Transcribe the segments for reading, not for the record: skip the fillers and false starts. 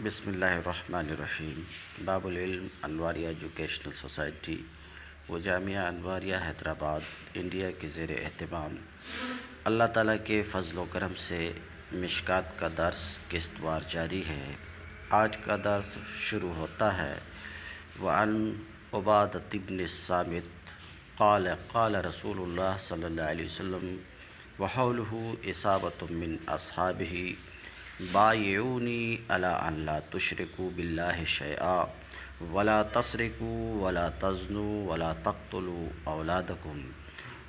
بسم اللہ الرحمن الرحیم۔ باب العلم انواریہ ایجوکیشنل سوسائٹی و جامعہ انواریہ حیدرآباد انڈیا کے زیر اہتمام اللہ تعالیٰ کے فضل و کرم سے مشکات کا درس قسط وار جاری ہے۔ آج کا درس شروع ہوتا ہے وعن عبادۃ بن الصامت قال قال رسول اللہ صلی اللہ علیہ وسلم وحولہ اصابۃ من اصحابہ بایعونی علی ان لا تشرکوا باللہ شیئا ولا تسرقوا ولا تزنوا ولا تقتلوا اولادکم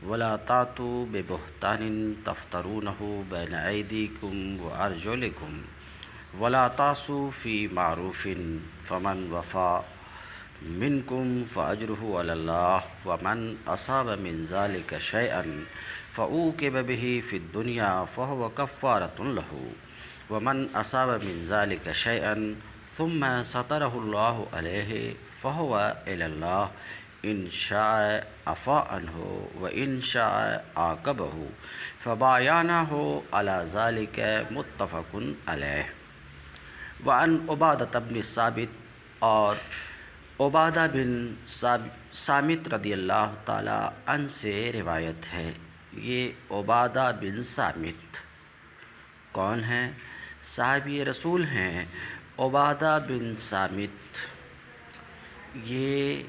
ولا تأتوا ببہتان تفترونہ بین ایدیکم وارجلکم ولا تعصوا فی معروف فمن وفی منکم فاجرہ علی اللہ ومن اصاب من ذلک شیئا فعوقب بہ فی الدنیا فہو کفارۃ لہ ومن اصاب من ذلک شیئا ثم سترہ اللہ علیہ فہو الی اللہ ان شاء عفا عنہ وان شاء عاقبہ فبایعنہ علی ذلک متفق علیہ۔ وعن عبادۃ بن ثابت، اور عبادہ بن صامت رضی اللہ تعالیٰ عنہ سے روایت ہے۔ یہ عبادہ بن صامت کون ہیں؟ صحابی رسول ہیں عبادہ بن صامت۔ یہ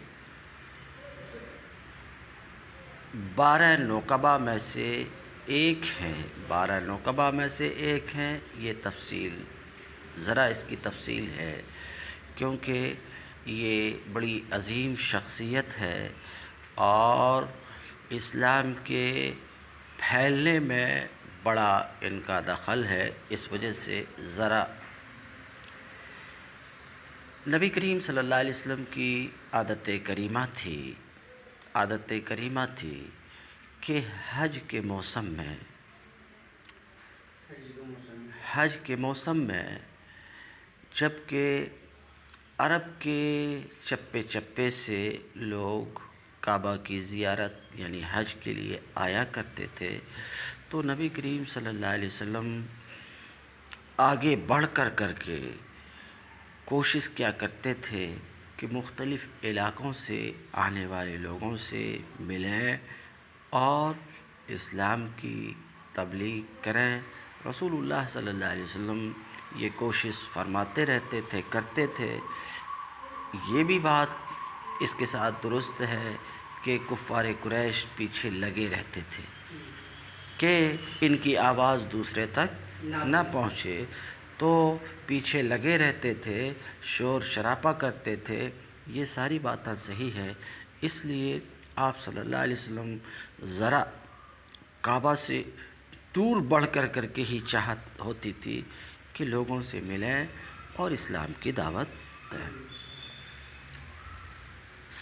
12 نقبہ میں سے ایک ہیں، 12 نقبہ میں سے ایک ہیں۔ یہ تفصیل ذرا اس کی تفصیل ہے کیونکہ یہ بڑی عظیم شخصیت ہے اور اسلام کے پھیلنے میں بڑا ان کا دخل ہے، اس وجہ سے ذرا نبی کریم صلی اللہ علیہ وسلم کی عادت کریمہ تھی کہ حج کے موسم میں جب کہ عرب کے چپے چپے سے لوگ کعبہ کی زیارت یعنی حج کے لیے آیا کرتے تھے تو نبی کریم صلی اللہ علیہ وسلم آگے بڑھ کر کے کوشش کیا کرتے تھے کہ مختلف علاقوں سے آنے والے لوگوں سے ملیں اور اسلام کی تبلیغ کریں۔ رسول اللہ صلی اللہ علیہ وسلم یہ کوشش فرماتے رہتے تھے، کرتے تھے۔ یہ بھی بات اس کے ساتھ درست ہے کہ کفار قریش پیچھے لگے رہتے تھے کہ ان کی آواز دوسرے تک نہ پہنچے، تو پیچھے لگے رہتے تھے، شور شرابہ کرتے تھے۔ یہ ساری باتیں صحیح ہے، اس لیے آپ صلی اللہ علیہ وسلم ذرا کعبہ سے دور بڑھ کر کے ہی چاہت ہوتی تھی کہ لوگوں سے ملیں اور اسلام کی دعوت دیں۔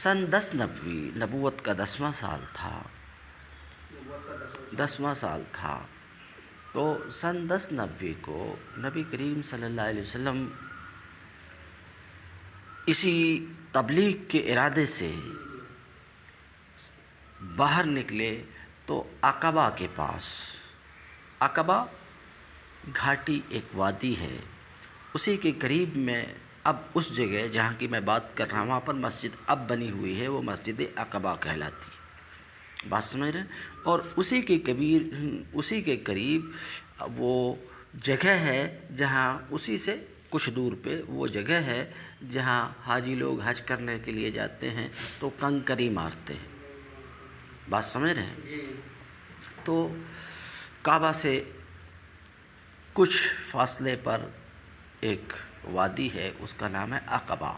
سن 10 نبوی، نبوت کا 10واں سال تھا تو سن 10 نبوی کو نبی کریم صلی اللہ علیہ وسلم اسی تبلیغ کے ارادے سے باہر نکلے تو عقبہ کے پاس، عقبہ گھاٹی ایک وادی ہے، اسی کے قریب میں اب اس جگہ جہاں کی میں بات کر رہا ہوں وہاں پر مسجد اب بنی ہوئی ہے، وہ مسجد عقبہ کہلاتی ہے، بات سمجھ رہے ہیں؟ اور اسی کے قریب وہ جگہ ہے جہاں اسی سے کچھ دور پہ وہ جگہ ہے جہاں حاجی لوگ حج کرنے کے لیے جاتے ہیں تو کنکری مارتے ہیں، بات سمجھ رہے ہیں؟ تو کعبہ سے کچھ فاصلے پر ایک وادی ہے، اس کا نام ہے عقبہ،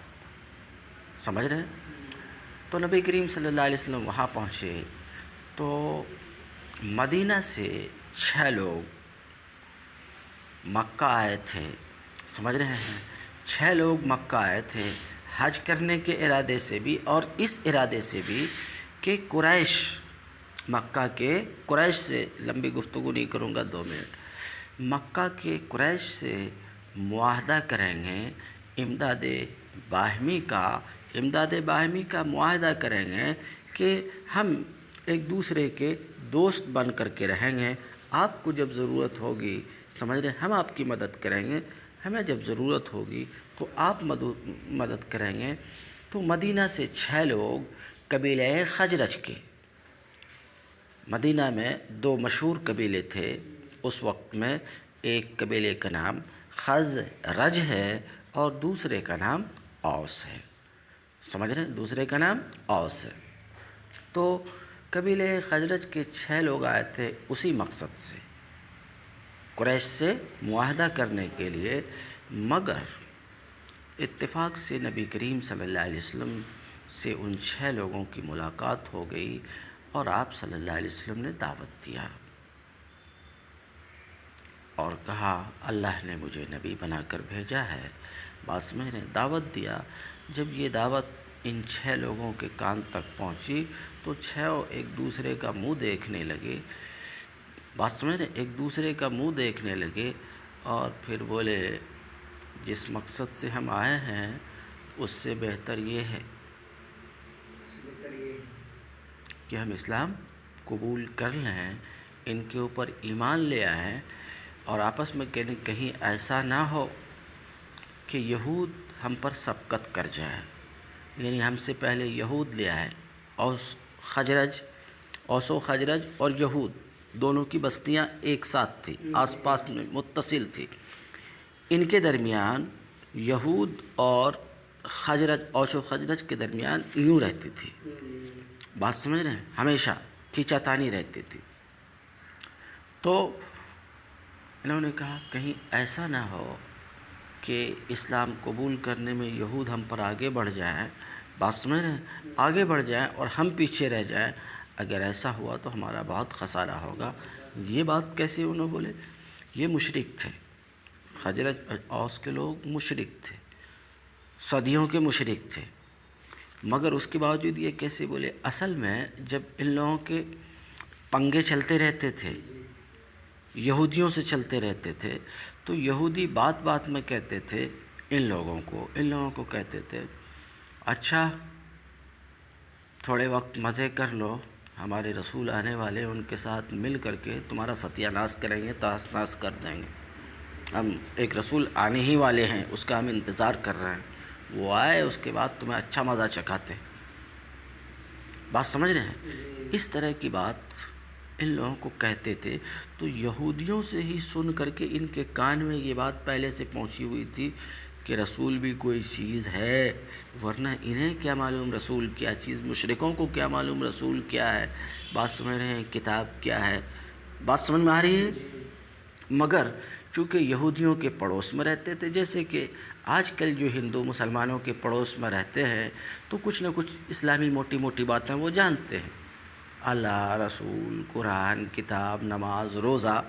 سمجھ رہے ہیں؟ تو نبی کریم صلی اللہ علیہ وسلم وہاں پہنچے تو مدینہ سے 6 لوگ مکہ آئے تھے، سمجھ رہے ہیں؟ 6 لوگ مکہ آئے تھے حج کرنے کے ارادے سے بھی اور اس ارادے سے بھی کہ قریش، مکہ کے قریش سے، لمبی گفتگو نہیں کروں گا، 2 منٹ، مکہ کے قریش سے معاہدہ کریں گے، امداد باہمی کا معاہدہ کریں گے کہ ہم ایک دوسرے کے دوست بن کر کے رہیں گے، آپ کو جب ضرورت ہوگی، سمجھ رہے، ہم آپ کی مدد کریں گے، ہمیں جب ضرورت ہوگی تو آپ مدد کریں گے۔ تو مدینہ سے 6 لوگ قبیلہ خزرج کے، مدینہ میں 2 مشہور قبیلے تھے اس وقت میں، ایک قبیلے کا نام خزرج ہے اور دوسرے کا نام اوس ہے، سمجھ رہے ہیں، دوسرے کا نام اوس ہے۔ تو قبیلے خزرج کے 6 لوگ آئے تھے اسی مقصد سے، قریش سے معاہدہ کرنے کے لیے، مگر اتفاق سے نبی کریم صلی اللہ علیہ وسلم سے ان 6 لوگوں کی ملاقات ہو گئی اور آپ صلی اللہ علیہ وسلم نے دعوت دیا اور کہا اللہ نے مجھے نبی بنا کر بھیجا ہے، بس میں نے دعوت دیا۔ جب یہ دعوت ان 6 لوگوں کے کان تک پہنچی تو 6 ایک دوسرے کا منہ دیکھنے لگے، بس میں نے ایک دوسرے کا منہ دیکھنے لگے اور پھر بولے جس مقصد سے ہم آئے ہیں اس سے بہتر یہ ہے کہ ہم اسلام قبول کر لیں، ان کے اوپر ایمان لے آئیں، اور آپس میں کہیں ایسا نہ ہو کہ یہود ہم پر سبقت کر جائے، یعنی ہم سے پہلے یہود لے آئے، اوس و خزرج اور یہود دونوں کی بستیاں ایک ساتھ تھیں، آس پاس میں متصل تھی، ان کے درمیان یہود اور اوس و خزرج کے درمیان یوں رہتی تھی، بات سمجھ رہے ہیں، ہمیشہ کھینچا تانی رہتی تھی۔ تو انہوں نے کہا کہیں ایسا نہ ہو کہ اسلام قبول کرنے میں یہود ہم پر آگے بڑھ جائیں، بات سمجھ رہے ہیں، آگے بڑھ جائیں اور ہم پیچھے رہ جائیں، اگر ایسا ہوا تو ہمارا بہت خسارہ ہوگا۔ یہ بات کیسے انہوں بولے؟ یہ مشرک تھے، خزرج اوس کے لوگ مشرک تھے، صدیوں کے مشرک تھے، مگر اس کے باوجود یہ کیسے بولے؟ اصل میں جب ان لوگوں کے پنگے چلتے رہتے تھے، یہودیوں سے چلتے رہتے تھے، تو یہودی بات بات میں کہتے تھے ان لوگوں کو کہتے تھے اچھا تھوڑے وقت مزے کر لو، ہمارے رسول آنے والے، ان کے ساتھ مل کر کے تمہارا ستیہ ناش کریں گے، تاس ناس کر دیں گے، ہم ایک رسول آنے ہی والے ہیں، اس کا ہم انتظار کر رہے ہیں، وہ آئے اس کے بعد تمہیں اچھا مزہ چکھاتے، بات سمجھ رہے ہیں، اس طرح کی بات ان لوگوں کو کہتے تھے۔ تو یہودیوں سے ہی سن کر کے ان کے کان میں یہ بات پہلے سے پہنچی ہوئی تھی کہ رسول بھی کوئی چیز ہے، ورنہ انہیں کیا معلوم رسول کیا چیز، مشرکوں کو کیا معلوم رسول کیا ہے، بات سمجھ رہے ہیں، کتاب کیا ہے، بات سمجھ میں آ رہی ہے۔ مگر چونکہ یہودیوں کے پڑوس میں رہتے تھے، جیسے کہ آج کل جو ہندو مسلمانوں کے پڑوس میں رہتے ہیں، تو کچھ نہ کچھ اسلامی موٹی موٹی باتیں وہ جانتے ہیں، اللہ، رسول، قرآن، کتاب، نماز، روزہ،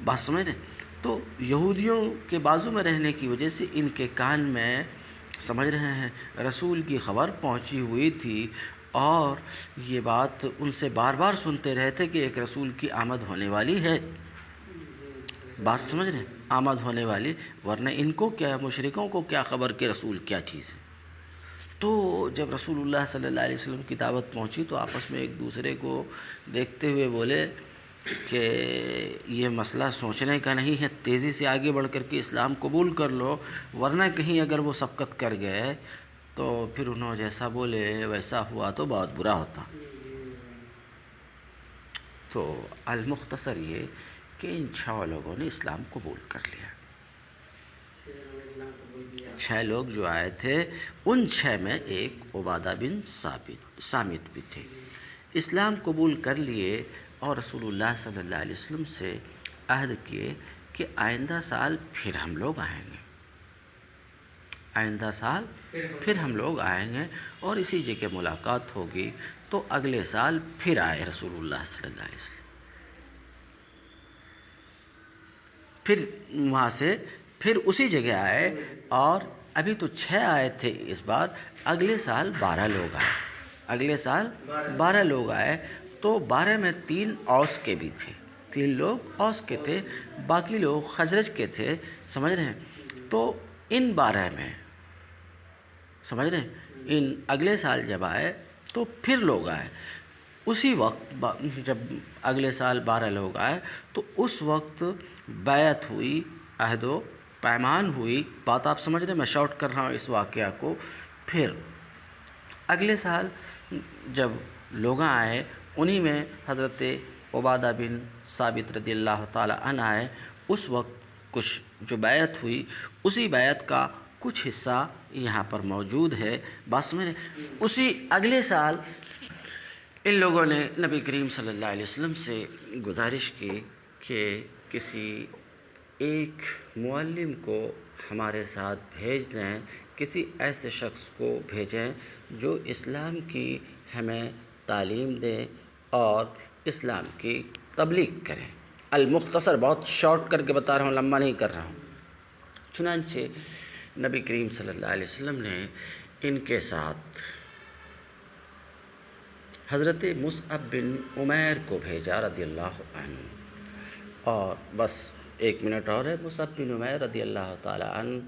بات سمجھ رہے ہیں۔ تو یہودیوں کے بازو میں رہنے کی وجہ سے ان کے کان میں، سمجھ رہے ہیں، رسول کی خبر پہنچی ہوئی تھی، اور یہ بات ان سے بار بار سنتے رہتے کہ ایک رسول کی آمد ہونے والی ہے، بات سمجھ رہے ہیں، آمد ہونے والی، ورنہ ان کو کیا، مشرکوں کو کیا خبر کہ رسول کیا چیز ہے۔ تو جب رسول اللہ صلی اللہ علیہ وسلم کی دعوت پہنچی تو آپس میں ایک دوسرے کو دیکھتے ہوئے بولے کہ یہ مسئلہ سوچنے کا نہیں ہے، تیزی سے آگے بڑھ کر کے اسلام قبول کر لو، ورنہ کہیں اگر وہ سبقت کر گئے تو پھر انہوں جیسا بولے ویسا ہوا تو بہت برا ہوتا۔ تو المختصر یہ کہ ان 6 لوگوں نے اسلام قبول کر لیا۔ 6 لوگ جو آئے تھے ان 6 میں ایک عبادہ بن صامت بھی تھے، اسلام قبول کر لیے اور رسول اللہ صلی اللہ علیہ وسلم سے عہد کیے کہ آئندہ سال پھر ہم لوگ آئیں گے، آئندہ سال پھر ہم لوگ آئیں گے اور اسی جگہ ملاقات ہوگی۔ تو اگلے سال پھر آئے رسول اللہ صلی اللہ علیہ وسلم، پھر وہاں سے پھر اسی جگہ آئے، اور ابھی تو 6 آئے تھے اس بار، اگلے سال 12 لوگ آئے، اگلے سال 12 لوگ آئے، تو 12 میں 3 اوس کے بھی تھے، 3 لوگ اوس کے تھے، باقی لوگ خزرج کے تھے، سمجھ رہے ہیں۔ تو ان 12 میں، سمجھ رہے ہیں، ان اگلے سال جب آئے تو پھر لوگ آئے، اسی وقت جب اگلے سال 12 لوگ آئے تو اس وقت بیعت ہوئی، عہد و پیمان ہوئی، بات آپ سمجھ رہے ہیں، میں شارٹ کر رہا ہوں اس واقعہ کو. پھر اگلے سال جب لوگ آئے، انہی میں حضرت عبادہ بن ثابت رضی اللہ تعالی عنہ آئے. اس وقت کچھ جو بیعت ہوئی، اسی بیعت کا کچھ حصہ یہاں پر موجود ہے. بس میں اسی اگلے سال ان لوگوں نے نبی کریم صلی اللہ علیہ وسلم سے گزارش کی کہ کسی ایک معلم کو ہمارے ساتھ بھیج دیں، کسی ایسے شخص کو بھیجیں جو اسلام کی ہمیں تعلیم دیں اور اسلام کی تبلیغ کریں. المختصر، بہت شارٹ کر کے بتا رہا ہوں، لمبا نہیں کر رہا ہوں. چنانچہ نبی کریم صلی اللہ علیہ وسلم نے ان کے ساتھ حضرت مصعب بن عمیر کو بھیجا رضی اللہ عنہ. اور بس 1 منٹ اور ہے. مصعب بن عمیر رضی اللہ تعالی عنہ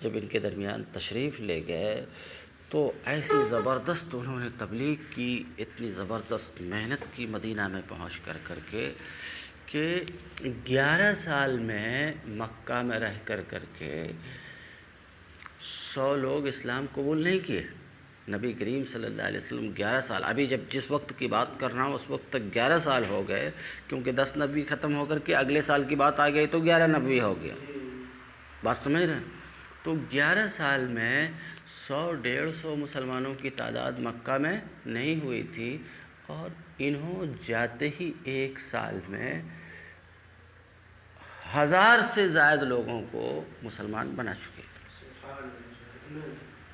جب ان کے درمیان تشریف لے گئے تو ایسی زبردست انہوں نے تبلیغ کی، اتنی زبردست محنت کی مدینہ میں پہنچ کر کے کہ 11 سال میں مکہ میں رہ کر کے 100 لوگ اسلام قبول نہیں کیے. نبی کریم صلی اللہ علیہ وسلم 11 سال، ابھی جس وقت کی بات کر رہا ہوں اس وقت تک 11 سال ہو گئے، کیونکہ 10 نبوی ختم ہو کر کے اگلے سال کی بات آ گئی تو 11 نبوی ہو گیا. بات سمجھ رہے ہیں؟ تو 11 سال میں 100-150 مسلمانوں کی تعداد مکہ میں نہیں ہوئی تھی، اور انہوں جاتے ہی 1 سال میں 1000 سے زائد لوگوں کو مسلمان بنا چکے.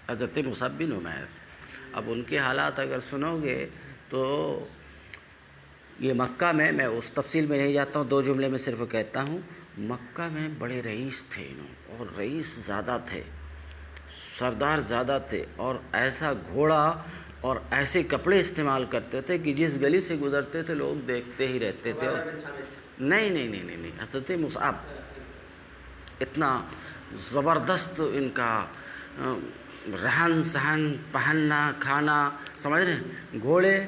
حضرت مصعب بن عمیر، اب ان کے حالات اگر سنو گے تو یہ مکہ میں اس تفصیل میں نہیں جاتا ہوں، 2 جملے میں صرف کہتا ہوں. مکہ میں بڑے رئیس تھے انہوں، اور رئیس زیادہ تھے، سردار زیادہ تھے، اور ایسا گھوڑا اور ایسے کپڑے استعمال کرتے تھے کہ جس گلی سے گزرتے تھے لوگ دیکھتے ہی رہتے تھے. نہیں، حضرت مصعب اتنا زبردست ان کا رہن سہن، پہننا کھانا، سمجھ رہے ہیں؟ گھوڑے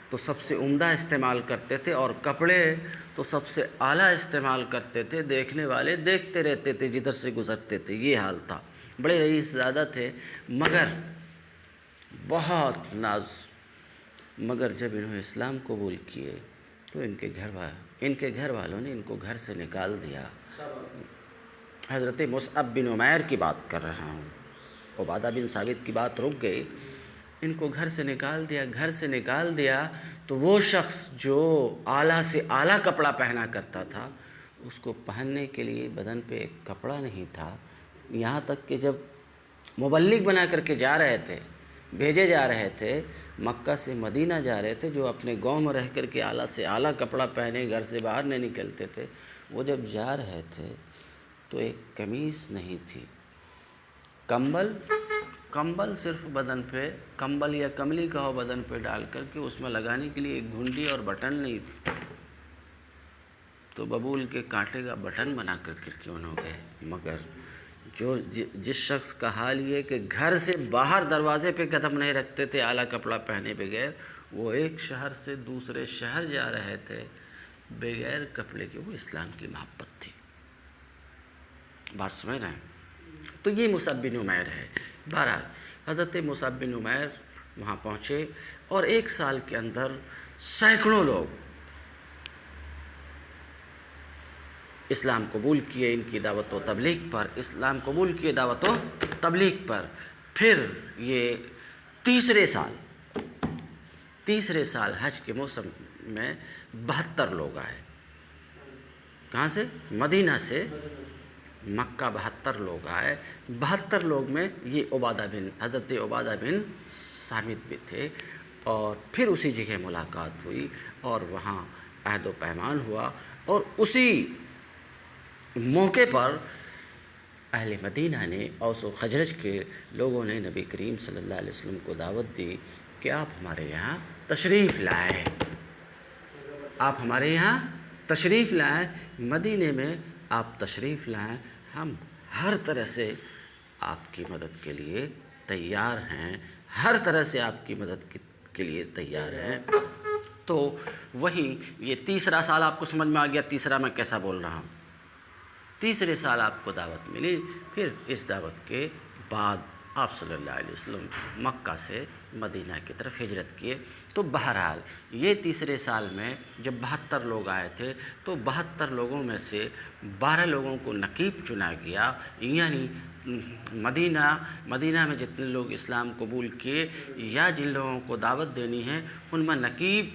تو سب سے عمدہ استعمال کرتے تھے، اور کپڑے تو سب سے اعلیٰ استعمال کرتے تھے. دیکھنے والے دیکھتے رہتے تھے جدھر سے گزرتے تھے. یہ حال تھا. بڑے رئیس زیادہ تھے، مگر بہت ناز. مگر جب انہوں نے اسلام قبول کیے تو ان کے گھر والوں نے ان کو گھر سے نکال دیا. حضرت مصعب بن عمیر کی بات کر رہا ہوں، عبادہ بن ثابت کی بات رک گئی. ان کو گھر سے نکال دیا تو وہ شخص جو اعلیٰ سے اعلیٰ کپڑا پہنا کرتا تھا، اس کو پہننے کے لیے بدن پہ ایک کپڑا نہیں تھا. یہاں تک کہ جب مبلغ بنا کر کے جا رہے تھے، بھیجے جا رہے تھے، مکہ سے مدینہ جا رہے تھے، جو اپنے گاؤں میں رہ کر کے اعلیٰ سے اعلیٰ کپڑا پہنے گھر سے باہر نہیں نکلتے تھے، وہ جب جا رہے تھے تو ایک قمیص نہیں تھی. کمبل صرف بدن پہ، کمبل یا کملی کہو، بدن پہ ڈال کر کے اس میں لگانے کے لیے ایک گھنڈی اور بٹن نہیں تھی. تو ببول کے کانٹے کا بٹن بنا کر کے انہوں گئے. مگر جس شخص کا حال یہ کہ گھر سے باہر دروازے پہ قدم نہیں رکھتے تھے اعلیٰ کپڑا پہنے بغیر، وہ ایک شہر سے دوسرے شہر جا رہے تھے بغیر کپڑے کے. وہ اسلام کی محبت تھی. بات سمجھ رہے ہیں؟ تو یہ مصعب بن عمیر ہے. بہرحال حضرت مصعب بن عمیر وہاں پہنچے، اور 1 سال کے اندر سینکڑوں لوگ اسلام قبول کیے. ان کی دعوت و تبلیغ پر اسلام قبول کیے، دعوت و تبلیغ پر. پھر یہ تیسرے سال حج کے موسم میں 72 لوگ آئے. کہاں سے؟ مدینہ سے مکہ 72 لوگ آئے. 72 لوگ میں یہ حضرت عبادہ بن ثابت بھی تھے. اور پھر اسی جگہ ملاقات ہوئی اور وہاں عہد و پیمان ہوا. اور اسی موقع پر اہل مدینہ نے، اوس و خزرج کے لوگوں نے نبی کریم صلی اللہ علیہ وسلم کو دعوت دی کہ آپ ہمارے یہاں تشریف لائیں. مدینے میں آپ تشریف لائیں. ہم ہر طرح سے آپ کی مدد کے لیے تیار ہیں، تو وہی یہ تیسرا سال آپ کو سمجھ میں آ گیا تیسرا میں کیسا بول رہا ہوں. تیسرے سال آپ کو دعوت ملی، پھر اس دعوت کے بعد آپ صلی اللہ علیہ وسلم مکہ سے مدینہ کی طرف ہجرت کیے۔ تو بہرحال یہ تیسرے سال میں جب 72 لوگ آئے تھے تو 72 لوگوں میں سے 12 لوگوں کو نقیب چنا گیا، یعنی مدینہ میں جتنے لوگ اسلام قبول کیے یا جن لوگوں کو دعوت دینی ہے ان میں نقیب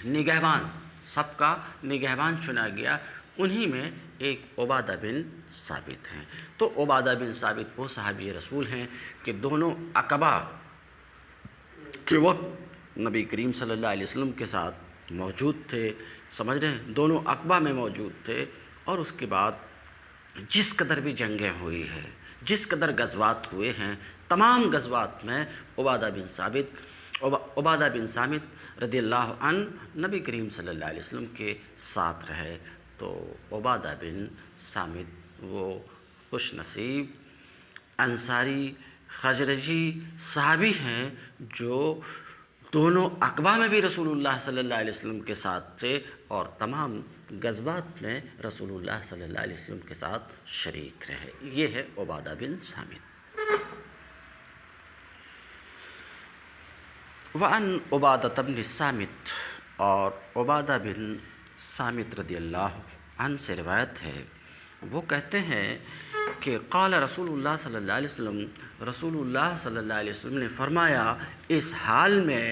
نگہبان، سب کا نگہبان چنا گیا۔ انہی میں ایک عبادہ بن ثابت ہیں۔ تو عبادہ بن ثابت وہ صحابی رسول ہیں کہ دونوں عقبہ کے وقت نبی کریم صلی اللہ علیہ وسلم کے ساتھ موجود تھے، سمجھ رہے ہیں، دونوں عقبہ میں موجود تھے، اور اس کے بعد جس قدر بھی جنگیں ہوئی ہیں، جس قدر غزوات ہوئے ہیں، تمام غزوات میں عبادہ بن ثابت رضی اللہ عنہ نبی کریم صلی اللہ علیہ وسلم کے ساتھ رہے۔ تو عبادہ بن ثابت وہ خوش نصیب انصاری خزرجی صحابی ہیں جو دونوں عقبہ میں بھی رسول اللہ صلی اللہ علیہ وسلم کے ساتھ تھے اور تمام غزوات میں رسول اللہ صلی اللہ علیہ وسلم کے ساتھ شریک رہے۔ یہ ہے عبادہ بن ثابت۔ وعن عبادہ بن الصامت، اور عبادہ بن صامت رضی اللہ عنہ سے روایت ہے، وہ کہتے ہیں کہ قال رسول اللہ صلی اللہ علیہ وسلم، رسول اللہ صلی اللہ علیہ وسلم نے فرمایا اس حال میں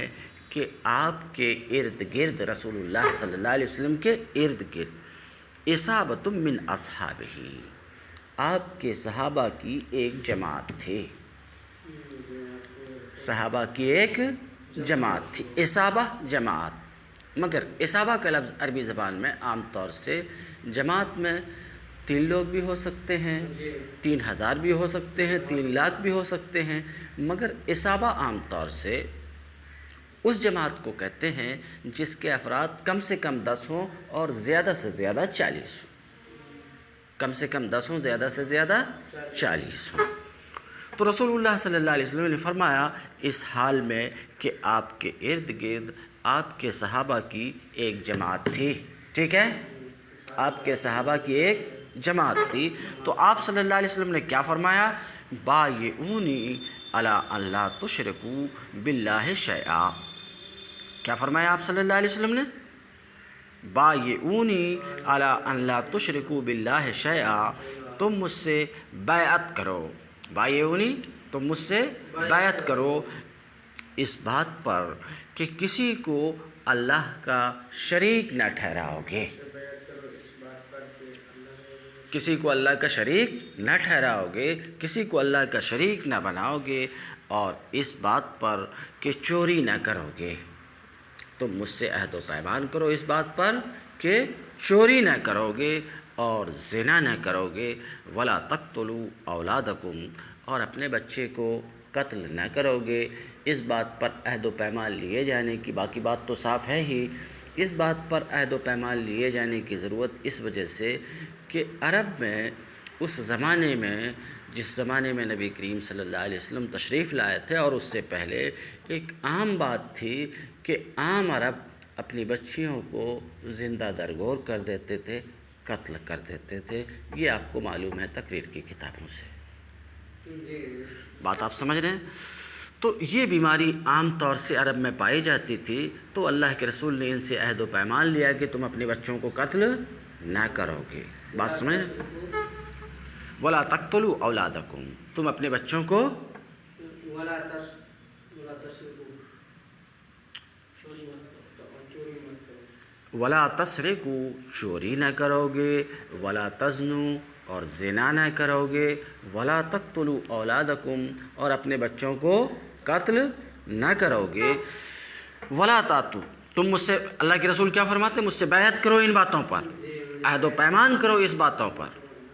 کہ آپ کے ارد گرد، رسول اللہ صلی اللہ علیہ وسلم کے ارد گرد اصابۃ من اصحابہ، آپ کے صحابہ کی ایک جماعت تھی، صحابہ کی ایک جماعت تھی۔ اصابہ جماعت، مگر اصابہ کا لفظ عربی زبان میں عام طور سے جماعت میں 3 لوگ بھی ہو سکتے ہیں، 3000 بھی ہو سکتے ہیں، 3 لاکھ بھی ہو سکتے ہیں، مگر اصابہ عام طور سے اس جماعت کو کہتے ہیں جس کے افراد کم سے کم 10 ہوں اور زیادہ سے زیادہ 40 ہوں، کم سے کم 10 ہوں، زیادہ سے زیادہ 40 ہوں۔ تو رسول اللہ صلی اللہ علیہ وسلم نے فرمایا اس حال میں کہ آپ کے ارد گرد آپ کے صحابہ کی ایک جماعت تھی، ٹھیک ہے، آپ کے صحابہ کی ایک جماعت تھی، تو آپ صلی اللہ علیہ وسلم نے کیا فرمایا؟ بایعونی علی ان لا تشرکوا باللہ شیئا۔ کیا فرمایا آپ صلی اللہ علیہ وسلم نے؟ بایعونی علی ان لا تشرکوا باللہ شیئا، تم مجھ سے بیعت کرو، بایعونی تم مجھ سے بیعت کرو اس بات پر کہ کسی کو اللہ کا شریک نہ ٹھہراؤ گے، کسی کو اللہ کا شریک نہ ٹھہراؤ گے، کسی کو اللہ کا شریک نہ بناؤ گے، اور اس بات پر کہ چوری نہ کرو گے، تم مجھ سے عہد و پیمان کرو اس بات پر کہ چوری نہ کرو گے اور زنا نہ کرو گے، ولا تقتلوا اولادکم، اور اپنے بچے کو قتل نہ کرو گے، اس بات پر عہد و پیمان لیے جانے کی، باقی بات تو صاف ہے ہی، اس بات پر عہد و پیمان لیے جانے کی ضرورت اس وجہ سے کہ عرب میں اس زمانے میں، جس زمانے میں نبی کریم صلی اللہ علیہ وسلم تشریف لائے تھے اور اس سے پہلے ایک عام بات تھی کہ عام عرب اپنی بچیوں کو زندہ درگور کر دیتے تھے، قتل کر دیتے تھے، یہ آپ کو معلوم ہے تقریر کی کتابوں سے، بات آپ سمجھ رہے ہیں؟ تو یہ بیماری عام طور سے عرب میں پائی جاتی تھی، تو اللہ کے رسول نے ان سے عہد و پیمان لیا کہ تم اپنے بچوں کو قتل نہ کرو گے، بات سمجھ رہے ہیں؟ ولا تقتلوا اولادکم، تم اپنے بچوں کو ولا تسرقوا، چوری نہ کرو گے، ولا تزنوا، اور زنا نہ کرو گے، ولا تقتلوا اولادکم، اور اپنے بچوں کو قتل نہ کرو گے، ولا تاتوا، تم مجھ سے، اللہ کے رسول کیا فرماتے ہیں؟ مجھ سے بیعت کرو ان باتوں پر، عہد و پیمان کرو اس باتوں پر،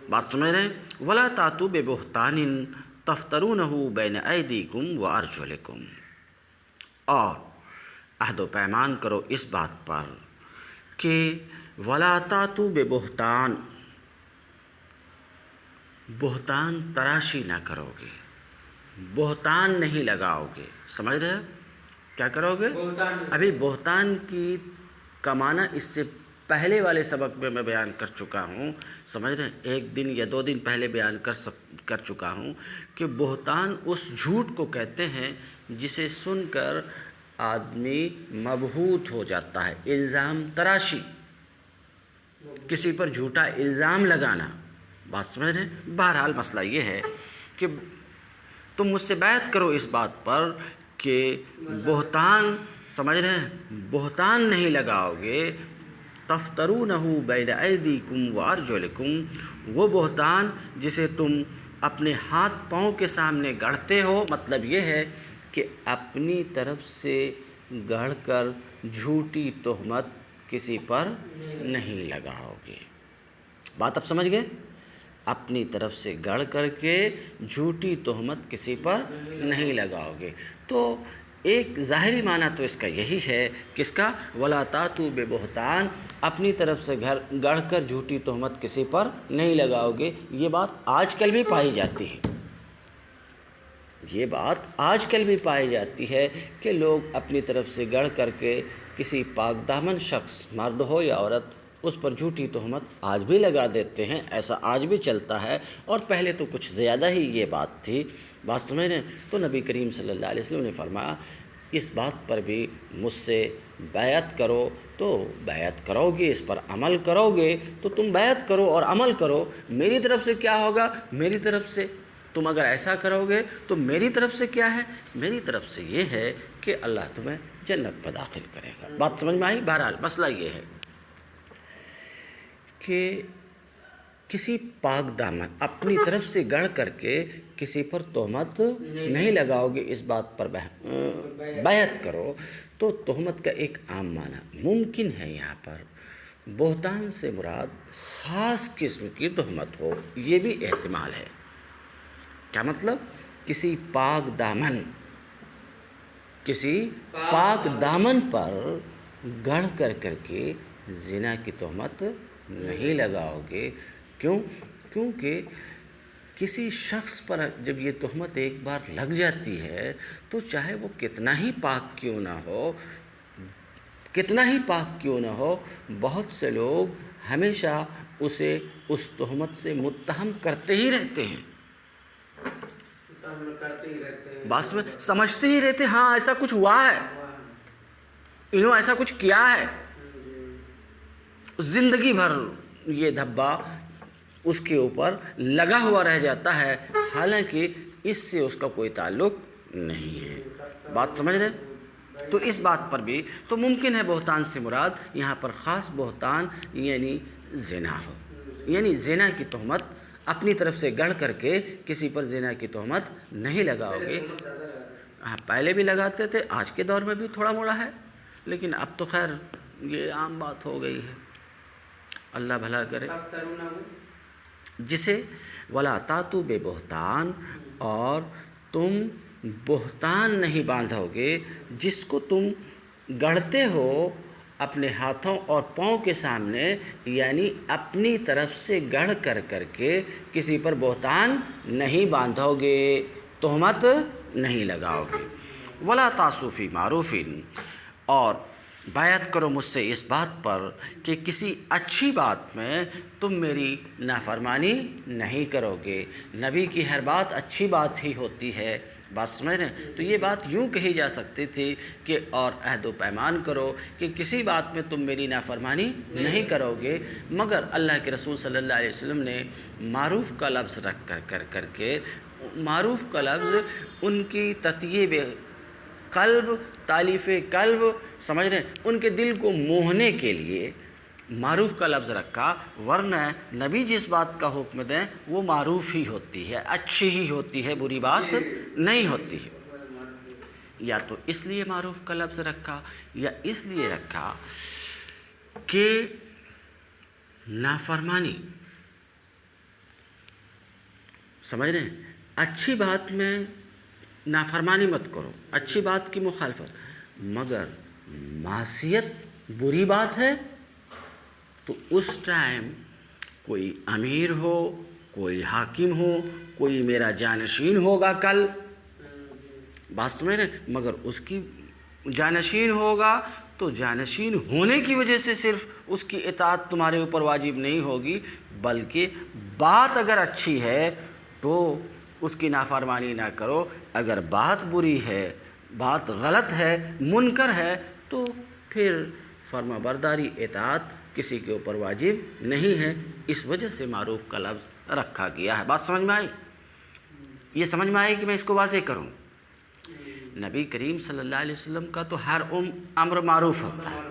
بات سمجھ رہے ہیں؟ ولا تاتوا ببہتان تفترونہ بین ایدیکم وارجلکم، اور عہد و پیمان کرو اس بات پر کہ ولا تاتوا ببہتان، بہتان تراشی نہ کرو گے، بہتان نہیں لگاؤ گے، سمجھ رہے ہیں؟ کیا کرو گے؟ ابھی بہتان کا معنی اس سے پہلے والے سبق میں بیان کر چکا ہوں، سمجھ رہے ہیں، 1 دن یا 2 دن پہلے بیان کر چکا ہوں کہ بہتان اس جھوٹ کو کہتے ہیں جسے سن کر آدمی مبہوت ہو جاتا ہے، الزام تراشی، کسی پر جھوٹا الزام لگانا، بات سمجھ رہے ہیں۔ بہرحال مسئلہ یہ ہے کہ تم مجھ سے بیعت کرو اس بات پر کہ بہتان، سمجھ رہے ہیں، بہتان نہیں لگاؤ گے، تفترونہ بین ایدیکم وارجلکم، وہ بہتان جسے تم اپنے ہاتھ پاؤں کے سامنے گڑھتے ہو، مطلب یہ ہے کہ اپنی طرف سے گڑھ کر جھوٹی تہمت کسی پر نہیں لگاؤ گے۔ بات اب سمجھ گئے؟ اپنی طرف سے گڑھ کر کے جھوٹی تہمت کسی پر نہیں لگاؤ گے۔ تو ایک ظاہری معنی تو اس کا یہی ہے، کس کا؟ وَلَا تَأْتُوا بِبُہْتَانٍ، اپنی طرف سے گڑھ کر جھوٹی تہمت کسی پر نہیں لگاؤ گے۔ یہ بات آج کل بھی پائی جاتی ہے، یہ بات آج کل بھی پائی جاتی ہے کہ لوگ اپنی طرف سے گڑھ کر کے کسی پاک دامن شخص، مرد ہو یا عورت، اس پر جھوٹی تہمت آج بھی لگا دیتے ہیں۔ ایسا آج بھی چلتا ہے، اور پہلے تو کچھ زیادہ ہی یہ بات تھی، بات سمجھ رہے ہیں۔ تو نبی کریم صلی اللہ علیہ وسلم نے فرمایا اس بات پر بھی مجھ سے بیعت کرو، تو بیعت کرو گے، اس پر عمل کرو گے، تو تم بیعت کرو اور عمل کرو، میری طرف سے کیا ہوگا؟ میری طرف سے تم اگر ایسا کرو گے تو میری طرف سے کیا ہے؟ میری طرف سے یہ ہے کہ اللہ تمہیں جنت میں داخل کرے گا۔ بات سمجھ میں آئی؟ بہرحال مسئلہ یہ ہے کہ کسی پاک دامن اپنی طرف سے گڑھ کر کے کسی پر تہمت نہیں لگاؤ گے، اس بات پر بیعت کرو۔ تو تہمت کا ایک عام معنی ممکن ہے یہاں پر بہتان سے مراد خاص قسم کی تہمت ہو، یہ بھی احتمال ہے۔ کیا مطلب؟ کسی پاک دامن پر گڑھ کر کے زنا کی تہمت نہیں لگاؤ گے۔ کیوں؟ کیونکہ کسی شخص پر جب یہ تہمت ایک بار لگ جاتی ہے تو چاہے وہ کتنا ہی پاک کیوں نہ ہو، بہت سے لوگ ہمیشہ اسے اس تہمت سے متہم کرتے ہی رہتے ہیں، بس میں سمجھتے ہی رہتے، ہاں ایسا کچھ ہوا ہے، انہوں ایسا کچھ کیا ہے، زندگی بھر یہ دھبا اس کے اوپر لگا ہوا رہ جاتا ہے، حالانکہ اس سے اس کا کوئی تعلق نہیں ہے۔ بات سمجھ رہے؟ تو اس بات پر بھی تو ممکن ہے بہتان سے مراد یہاں پر خاص بہتان یعنی زنا ہو، یعنی زنا کی تہمت اپنی طرف سے گڑھ کر کے کسی پر زنا کی تہمت نہیں لگاؤ گے۔ ہاں پہلے بھی لگاتے تھے، آج کے دور میں بھی تھوڑا موڑا ہے، لیکن اب تو خیر یہ عام بات ہو گئی ہے، اللہ بھلا کرے۔ جسے وَلَا تَأْتُوا بِبُہْتَانٍ، اور تم بہتان نہیں باندھو گے جس کو تم گڑھتے ہو اپنے ہاتھوں اور پاؤں کے سامنے، یعنی اپنی طرف سے گڑھ کر کے کسی پر بہتان نہیں باندھو گے، تہمت نہیں لگاؤ گے۔ وَلَا تَعْصُوا فِي مَعْرُوفٍ، اور بیعت کرو مجھ سے اس بات پر کہ کسی اچھی بات میں تم میری نافرمانی نہیں کرو گے۔ نبی کی ہر بات اچھی بات ہی ہوتی ہے، بات سمجھ رہے ہیں؟ تو یہ بات یوں کہی جا سکتی تھی کہ اور عہد و پیمان کرو کہ کسی بات میں تم میری نافرمانی نہیں کرو گے، مگر اللہ کے رسول صلی اللہ علیہ وسلم نے معروف کا لفظ رکھ کر کے معروف کا لفظ ان کی تطیب قلب، تالیف قلب، سمجھ رہے ہیں، ان کے دل کو موہنے کے لیے معروف کا لفظ رکھا، ورنہ نبی جس بات کا حکم دیں وہ معروف ہی ہوتی ہے، اچھی ہی ہوتی ہے، بری بات نہیں ہوتی ہے۔ یا تو اس لیے معروف کا لفظ رکھا، یا اس لیے رکھا کہ نافرمانی، سمجھ رہے ہیں، اچھی بات میں نافرمانی مت کرو، اچھی بات کی مخالفت، مگر معصیت بری بات ہے تو اس ٹائم کوئی امیر ہو، کوئی حاکم ہو، کوئی میرا جانشین ہوگا کل، بات سمجھ رہے ہیں، مگر اس کی جانشین ہوگا تو جانشین ہونے کی وجہ سے صرف اس کی اطاعت تمہارے اوپر واجب نہیں ہوگی، بلکہ بات اگر اچھی ہے تو اس کی نافرمانی نہ کرو، اگر بات بری ہے، بات غلط ہے، منکر ہے، تو پھر فرما برداری اطاعت کسی کے اوپر واجب نہیں ہے۔ اس وجہ سے معروف کا لفظ رکھا گیا ہے۔ بات سمجھ میں آئی؟ یہ سمجھ میں آئی کہ میں اس کو واضح کروں؟ نبی کریم صلی اللہ علیہ وسلم کا تو ہر امر معروف ہوتا ہے،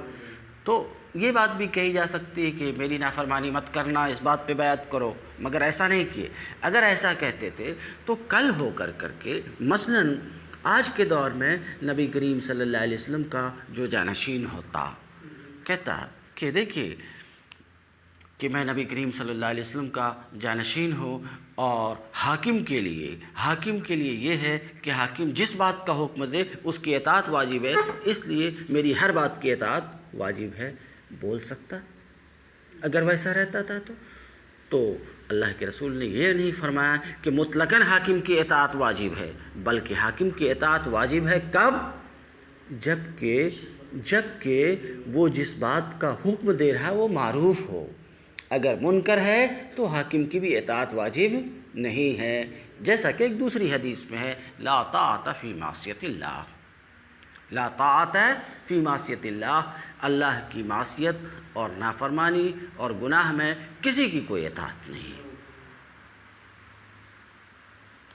تو یہ بات بھی کہی جا سکتی ہے کہ میری نافرمانی مت کرنا، اس بات پہ بیعت کرو، مگر ایسا نہیں کیے۔ اگر ایسا کہتے تھے تو کل ہو کر کے مثلاً آج کے دور میں نبی کریم صلی اللہ علیہ وسلم کا جو جانشین ہوتا، کہتا کہ دیکھیے کہ میں نبی کریم صلی اللہ علیہ وسلم کا جانشین ہوں، اور حاکم کے لیے یہ ہے کہ حاکم جس بات کا حکم دے اس کی اطاعت واجب ہے، اس لیے میری ہر بات کی اطاعت واجب ہے، بول سکتا۔ اگر ویسا رہتا تھا تو اللہ کے رسول نے یہ نہیں فرمایا کہ مطلقاً حاکم کی اطاعت واجب ہے، بلکہ حاکم کی اطاعت واجب ہے کب؟ جبکہ وہ جس بات کا حکم دے رہا وہ معروف ہو۔ اگر منکر ہے تو حاکم کی بھی اطاعت واجب نہیں ہے، جیسا کہ ایک دوسری حدیث میں ہے، لا طاعت فی معصیت اللہ، لا طاعت فی معصیت اللہ، اللہ کی معصیت اور نافرمانی اور گناہ میں کسی کی کوئی اطاعت نہیں۔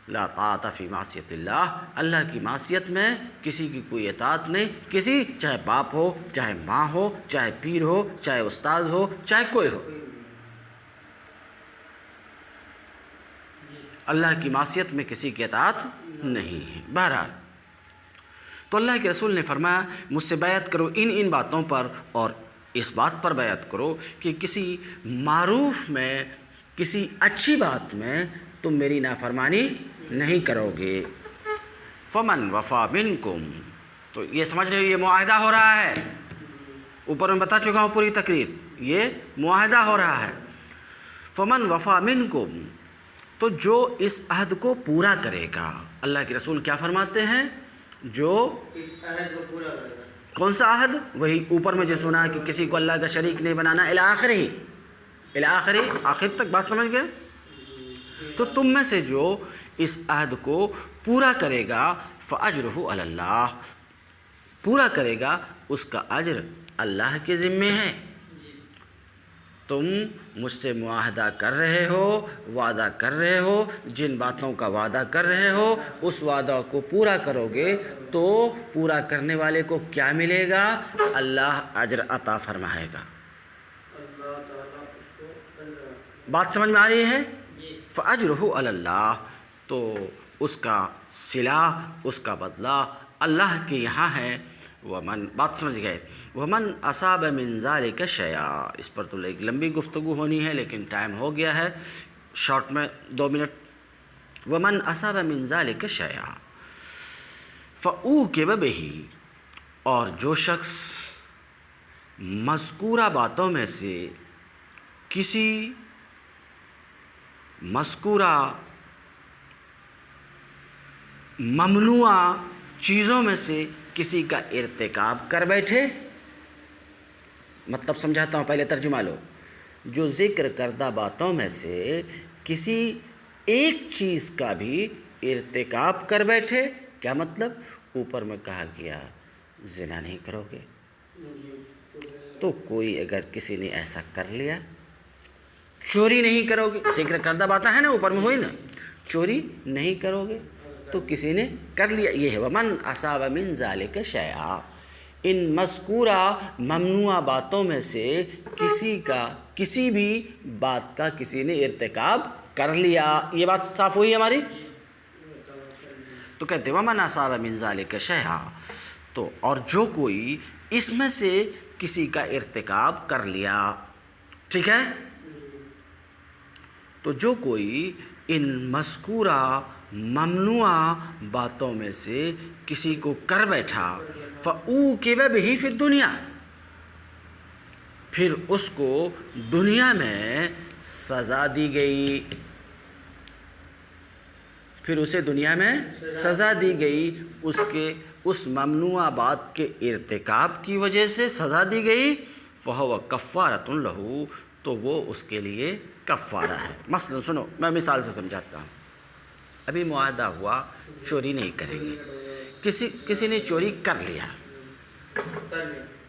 لا طاعت فی معصیت اللہ، اللہ کی معصیت میں کسی کی کوئی اطاعت نہیں، کسی، چاہے باپ ہو، چاہے ماں ہو، چاہے پیر ہو، چاہے استاد ہو، چاہے کوئی ہو، اللہ کی معصیت میں کسی کی اطاعت نہیں ہے۔ بہرحال تو اللہ کے رسول نے فرمایا مجھ سے بیعت کرو ان باتوں پر، اور اس بات پر بیعت کرو کہ کسی معروف میں، کسی اچھی بات میں تم میری نافرمانی نہیں کرو گے۔ فمن وفا منکم، تو یہ سمجھ رہے ہو یہ معاہدہ ہو رہا ہے، اوپر میں بتا چکا ہوں پوری تقریر، یہ معاہدہ ہو رہا ہے۔ فمن وفا منکم، تو جو اس عہد کو پورا کرے گا، اللہ کے رسول کیا فرماتے ہیں؟ جو اس عہد کو پورا کرے گا۔ کون سا عہد؟ وہی اوپر میں جو سنا کہ کسی کو اللہ کا شریک نہیں بنانا، آخر تک بات سمجھ گئے؟ تو تم میں سے جو اس عہد کو پورا کرے گا فَأَجْرُهُ عَلَى اللَّهِ، پورا کرے گا اس کا اجر اللہ کے ذمے ہے۔ تم مجھ سے معاہدہ کر رہے ہو، وعدہ کر رہے ہو، جن باتوں کا وعدہ کر رہے ہو اس وعدہ کو پورا کرو گے تو پورا کرنے والے کو کیا ملے گا؟ اللہ اجر عطا فرمائے گا۔ بات سمجھ میں آ رہی ہے؟ فَأَجْرُهُ عَلَى اللَّهِ، تو اس کا صلہ، اس کا بدلہ اللہ کے یہاں ہے۔ ومن، بات سمجھ گئے؟ ومن اصاب من ذلک شیئا، اس پر تو ایک لمبی گفتگو ہونی ہے لیکن ٹائم ہو گیا ہے، شارٹ میں 2 منٹ۔ ومن اصاب من ذلک شیئا فعوقب بہ، اور جو شخص مذکورہ باتوں میں سے کسی مذکورہ ممنوعہ چیزوں میں سے کسی کا ارتکاب کر بیٹھے، مطلب سمجھاتا ہوں، پہلے ترجمہ لو۔ جو ذکر کردہ باتوں میں سے کسی ایک چیز کا بھی ارتکاب کر بیٹھے، کیا مطلب؟ اوپر میں کہا گیا زنا نہیں کرو گے، تو کوئی اگر کسی نے ایسا کر لیا، چوری نہیں کرو گے، ذکر کردہ باتیں ہیں نا، اوپر میں ہوئی نا، چوری نہیں کرو گے تو کسی نے کر لیا، یہ ہے ومن اصاب من ذالک شیئا، ان مذکورہ ممنوعہ باتوں میں سے کسی بھی بات کا کسی نے ارتکاب کر لیا۔ یہ بات صاف ہوئی ہماری؟ تو کہتے ہیں ومن اصاب من ذالک شیئا، تو اور جو کوئی اس میں سے کسی کا ارتکاب کر لیا، ٹھیک ہے؟ تو جو کوئی ان مذکورہ ممنوعہ باتوں میں سے کسی کو کر بیٹھا، فَأُوقِبَ بِهِ فِي الدُّنْيَا، پھر اس کو دنیا میں سزا دی گئی، پھر اسے دنیا میں سزا دی گئی اس کے اس ممنوع بات کے ارتکاب کی وجہ سے سزا دی گئی فہو کفارۃ لہ، تو وہ اس کے لیے کفارہ ہے۔ مثلا سنو، میں مثال سے سمجھاتا ہوں۔ ابھی معاہدہ ہوا چوری نہیں کریں گے، کسی نے چوری کر لیا،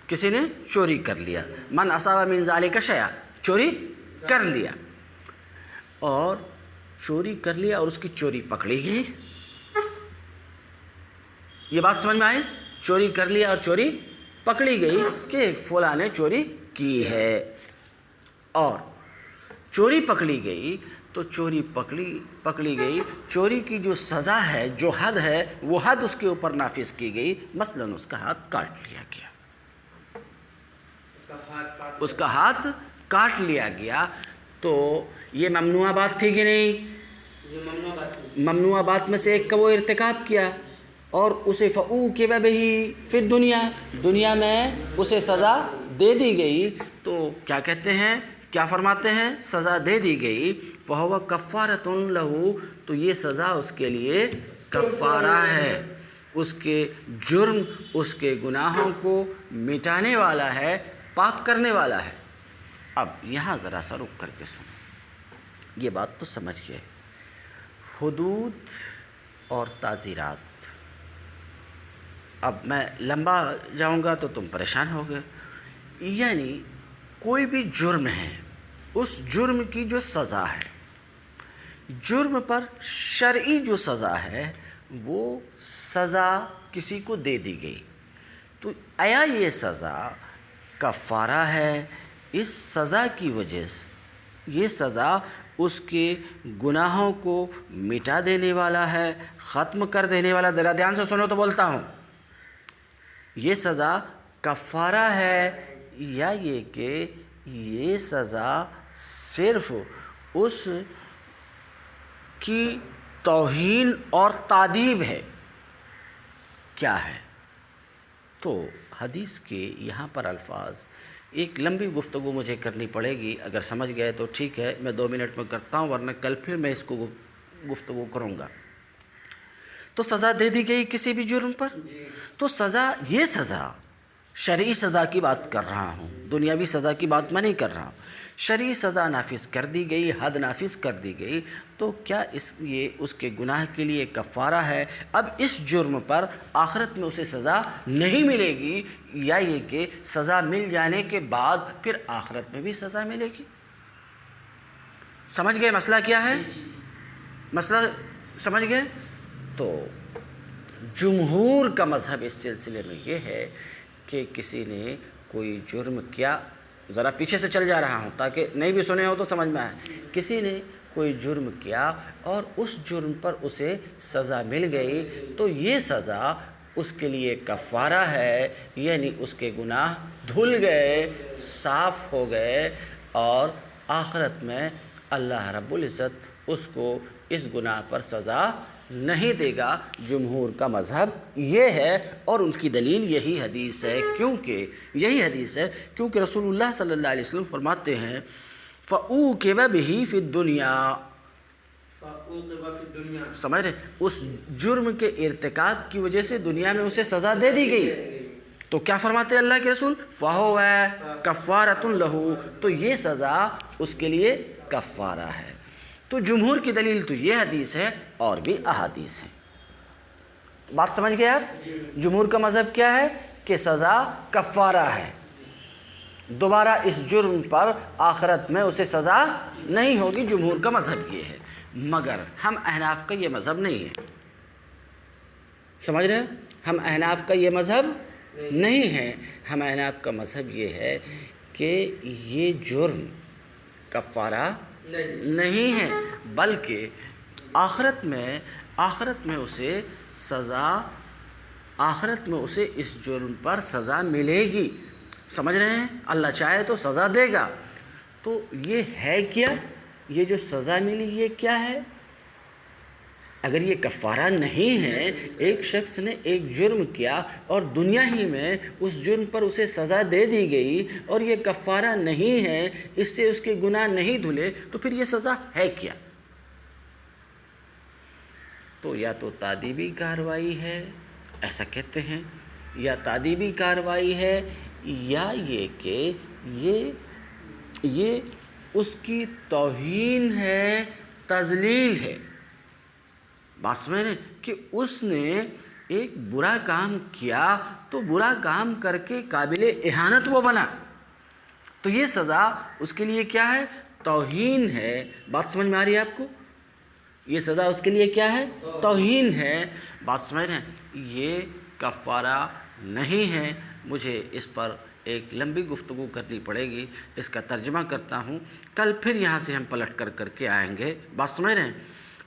کسی نے چوری کر لیا، من اصاب من ذالک شیئا، چوری کر لیا، اور چوری کر لیا اور اس کی چوری پکڑی گئی۔ یہ بات سمجھ میں آئی؟ چوری کر لیا اور چوری پکڑی گئی کہ فلاں نے چوری کی ہے، اور چوری پکڑی گئی تو چوری پکڑی گئی، چوری کی جو سزا ہے، جو حد ہے، وہ حد اس کے اوپر نافذ کی گئی۔ مثلا اس کا ہاتھ کاٹ لیا گیا، اس کا ہاتھ کاٹ لیا گیا، تو یہ ممنوع بات تھی کہ نہیں؟ ممنوع بات میں سے ایک کا وہ ارتکاب کیا، اور اسے فعوقب بہ فی الدنیا، دنیا میں اسے سزا دے دی گئی، تو کیا کہتے ہیں، کیا فرماتے ہیں؟ سزا دے دی گئی فہو کفارۃ لہ، تو یہ سزا اس کے لیے کفارہ ہے، اس کے جرم، اس کے گناہوں کو مٹانے والا ہے، پاک کرنے والا ہے۔ اب یہاں ذرا سا رک کر کے سنو، یہ بات تو سمجھ گئے۔ حدود اور تعزیرات، اب میں لمبا جاؤں گا تو تم پریشان ہوگے۔ یعنی کوئی بھی جرم ہے، اس جرم کی جو سزا ہے، جرم پر شرعی جو سزا ہے، وہ سزا کسی کو دے دی گئی، تو آیا یہ سزا کفارہ ہے؟ اس سزا کی وجہ سے یہ سزا اس کے گناہوں کو مٹا دینے والا ہے، ختم کر دینے والا۔ ذرا دھیان سے سنو تو بولتا ہوں، یہ سزا کفارہ ہے، یا یہ کہ یہ سزا صرف اس کی توہین اور تادیب ہے؟ کیا ہے؟ تو حدیث کے یہاں پر الفاظ، ایک لمبی گفتگو مجھے کرنی پڑے گی، اگر سمجھ گئے تو ٹھیک ہے، میں 2 منٹ میں کرتا ہوں، ورنہ کل پھر میں اس کو گفتگو کروں گا۔ تو سزا دے دی گئی کسی بھی جرم پر، تو سزا، یہ سزا شرعی سزا کی بات کر رہا ہوں، دنیاوی سزا کی بات میں نہیں کر رہا ہوں۔ شرعی سزا نافذ کر دی گئی، حد نافذ کر دی گئی، تو کیا یہ اس کے گناہ کے لیے کفارہ ہے؟ اب اس جرم پر آخرت میں اسے سزا نہیں ملے گی، یا یہ کہ سزا مل جانے کے بعد پھر آخرت میں بھی سزا ملے گی؟ سمجھ گئے مسئلہ کیا ہے؟ مسئلہ سمجھ گئے؟ تو جمہور کا مذہب اس سلسلے میں یہ ہے کہ کسی نے کوئی جرم کیا، ذرا پیچھے سے چل جا رہا ہوں تاکہ نہیں بھی سنے ہو تو سمجھ میں آئے، کسی نے کوئی جرم کیا اور اس جرم پر اسے سزا مل گئی، تو یہ سزا اس کے لیے کفارہ ہے، یعنی اس کے گناہ دھل گئے، صاف ہو گئے، اور آخرت میں اللہ رب العزت اس کو اس گناہ پر سزا نہیں دے گا۔ جمہور کا مذہب یہ ہے، اور ان کی دلیل یہی حدیث ہے، کیونکہ رسول اللہ صلی اللہ علیہ وسلم فرماتے ہیں فَأُوْقِبَ بِهِ فِي الدُّنْيَا، سمجھ رہے؟ اس جرم کے ارتکاب کی وجہ سے دنیا میں اسے سزا دے دی گئی، تو کیا فرماتے ہیں اللہ کے رسول؟ فَهُوَ كَفَّارَةٌ لَهُ، تو یہ سزا اس کے لیے کفارہ ہے۔ تو جمہور کی دلیل تو یہ حدیث ہے، اور بھی احادیث ہیں۔ بات سمجھ گئے آپ؟ جمہور کا مذہب کیا ہے کہ سزا کفارہ ہے، دوبارہ اس جرم پر آخرت میں اسے سزا نہیں ہوگی، جمہور کا مذہب یہ ہے۔ مگر ہم احناف کا یہ مذہب نہیں ہے، سمجھ رہے ہیں؟ ہم احناف کا یہ مذہب نہیں ہے، ہم احناف کا مذہب یہ ہے کہ یہ جرم کفارہ نہیں ہے، بلکہ آخرت میں اسے سزا، آخرت میں اسے اس جرم پر سزا ملے گی، سمجھ رہے ہیں؟ اللہ چاہے تو سزا دے گا۔ تو یہ ہے کیا؟ یہ جو سزا ملی یہ کیا ہے؟ اگر یہ کفارہ نہیں ہے، ایک شخص نے ایک جرم کیا اور دنیا ہی میں اس جرم پر اسے سزا دے دی گئی، اور یہ کفارہ نہیں ہے، اس سے اس کے گناہ نہیں دھلے، تو پھر یہ سزا ہے کیا؟ تو یا تو تادیبی کارروائی ہے، ایسا کہتے ہیں، یا تعدیبی کارروائی ہے، یا یہ کہ یہ اس کی توہین ہے، تذلیل ہے۔ بات سمجھ رہے ہیں کہ اس نے ایک برا کام کیا تو برا کام کر کے قابل اہانت وہ بنا، تو یہ سزا اس کے لیے کیا ہے؟ توہین ہے۔ بات سمجھ میں آ رہی ہے آپ کو؟ یہ سزا اس کے لیے کیا ہے؟ توہین ہے۔ بات سمجھ رہے ہیں؟ یہ کفارہ نہیں ہے۔ مجھے اس پر ایک لمبی گفتگو کرنی پڑے گی، اس کا ترجمہ کرتا ہوں، کل پھر یہاں سے ہم پلٹ کر کے آئیں گے۔ بات سمجھ رہے ہیں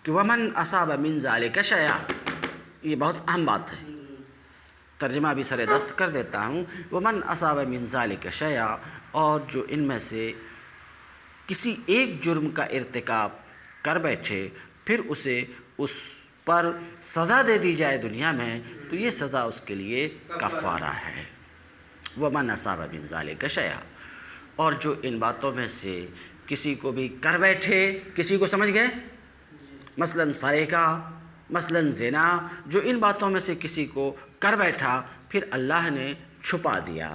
کہ ومن اصاب من ذالک شیئا، یہ بہت اہم بات ہے، ترجمہ بھی سر دست کر دیتا ہوں۔ ومن اصاب من ذالک شیئا، اور جو ان میں سے کسی ایک جرم کا ارتکاب کر بیٹھے پھر اسے اس پر سزا دے دی جائے دنیا میں، تو یہ سزا اس کے لیے کفارہ ہے۔ ومن اصاب من ذالک شیئا، اور جو ان باتوں میں سے کسی کو بھی کر بیٹھے، کسی کو سمجھ گئے؟ مثلاً سریقہ، مثلاً زنا، جو ان باتوں میں سے کسی کو کر بیٹھا پھر اللہ نے چھپا دیا،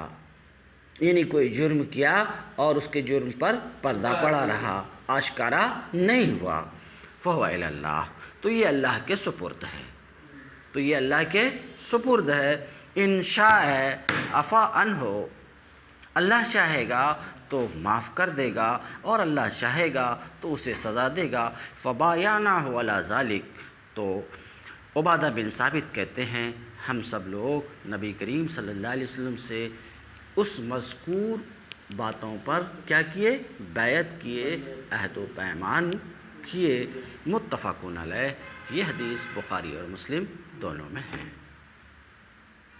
یعنی کوئی جرم کیا اور اس کے جرم پر پردہ پڑا رہا، آشکارا نہیں ہوا، فہو الی اللہ، تو یہ اللہ کے سپرد ہے، تو یہ اللہ کے سپرد ہے۔ ان شاء عفا عنہ، اللہ چاہے گا تو معاف کر دے گا، اور اللہ چاہے گا تو اسے سزا دے گا۔ فبایعناہ علی ذالک، تو عبادہ بن ثابت کہتے ہیں ہم سب لوگ نبی کریم صلی اللہ علیہ وسلم سے اس مذکور باتوں پر کیا کیے؟ بیعت کیے، عہد و پیمان کیے۔ متفقون علیہ، یہ حدیث بخاری اور مسلم دونوں میں ہے۔